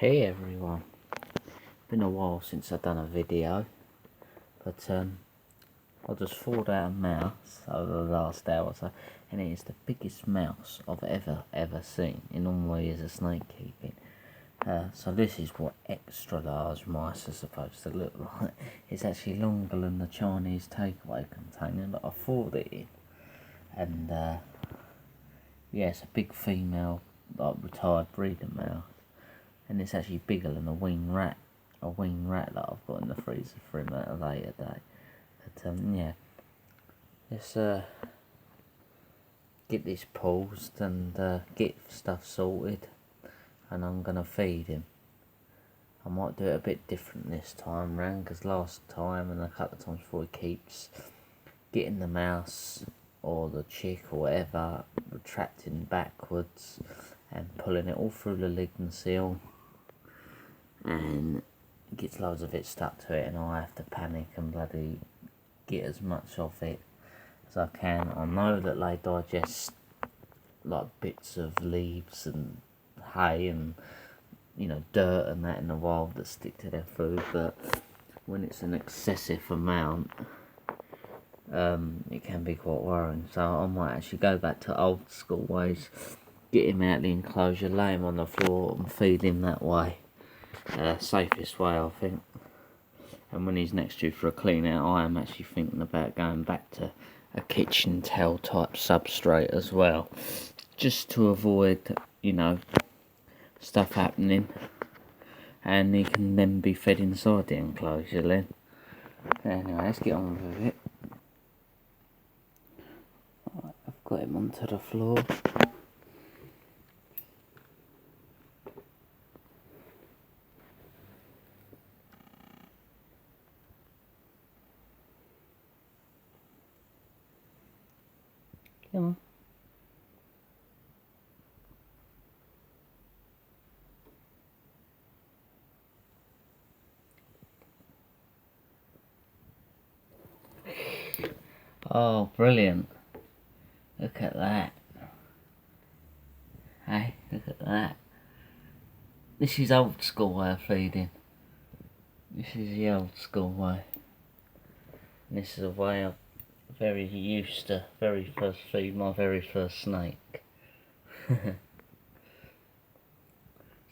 Hey everyone, been a while since I've done a video, but I just thought out a mouse over the last hour or so, and it is the biggest mouse I've ever seen in all my years of snake keeping. So this is what extra large mice are supposed to look like. It's actually longer than the Chinese takeaway container that I thought it in, and yeah, it's a big female, like retired breeder mouse. And it's actually bigger than a winged rat that I've got in the freezer for him at a later date. But yeah, let's get this paused and get stuff sorted, and I'm gonna feed him. I might do it a bit different this time round, because last time and a couple of times before, he keeps getting the mouse or the chick or whatever retracting backwards and pulling it all through the lid and seal, and gets loads of it stuck to it, and I have to panic and bloody get as much of it as I can. I know that they digest like bits of leaves and hay and dirt and that in the wild that stick to their food, but when it's an excessive amount, it can be quite worrying. So I might actually go back to old school ways, get him out the enclosure, lay him on the floor and feed him that way. Safest way, I think. And when he's next due for a clean out, I am actually thinking about going back to a kitchen towel type substrate as well, just to avoid stuff happening, and he can then be fed inside the enclosure then. Anyway, let's get on with it. Right, I've got him onto the floor. Come on. Oh, brilliant. Look at that. Hey, look at that. This is old school way of feeding. This is the old school way. And this is a way I very used to very first feed my very first snake. It's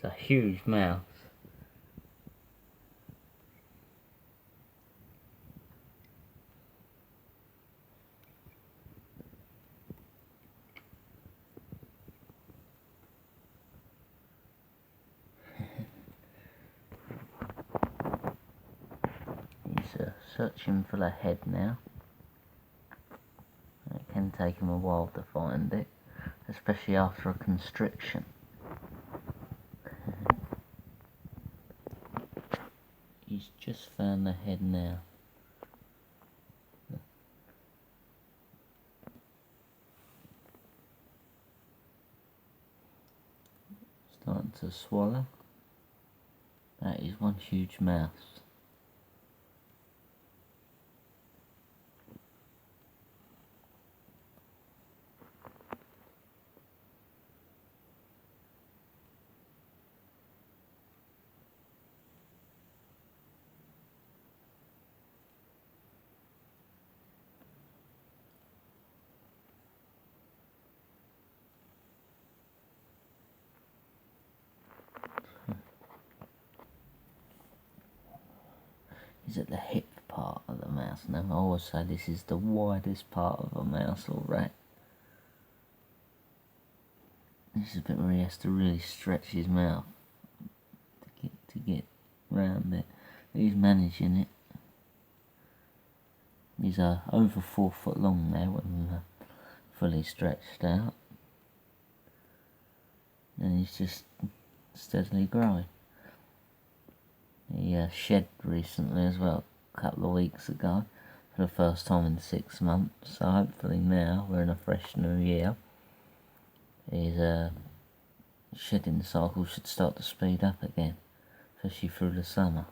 a huge mouse. He's searching for the head now. It can take him a while to find it, especially after a constriction. He's just found the head now. Starting to swallow. That is one huge mouse. He's at the hip part of the mouse now. I always say this is the widest part of a mouse or rat. This is a bit where he has to really stretch his mouth to get round it. He's managing it. He's over 4 foot long now when fully stretched out, and he's just steadily growing. He shed recently as well, a couple of weeks ago, for the first time in 6 months. So hopefully now we're in a fresh new year. His shedding cycle should start to speed up again, especially through the summer.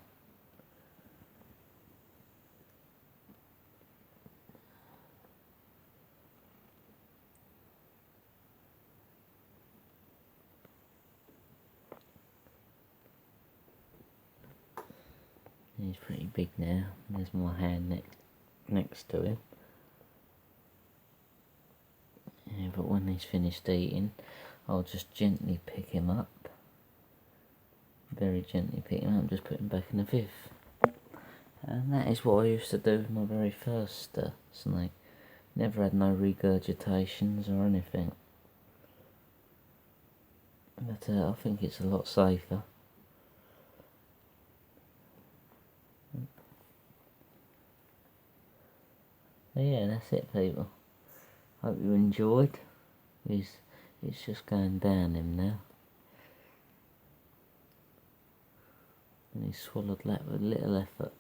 He's pretty big now. There's my hand next to him. Yeah, but when he's finished eating, I'll just gently pick him up. Very gently pick him up, just put him back in the viv. And that is what I used to do with my very first snake. Never had no regurgitations or anything. But I think it's a lot safer. But yeah, that's it, people. Hope you enjoyed. It's just going down him now. And he swallowed that with little effort.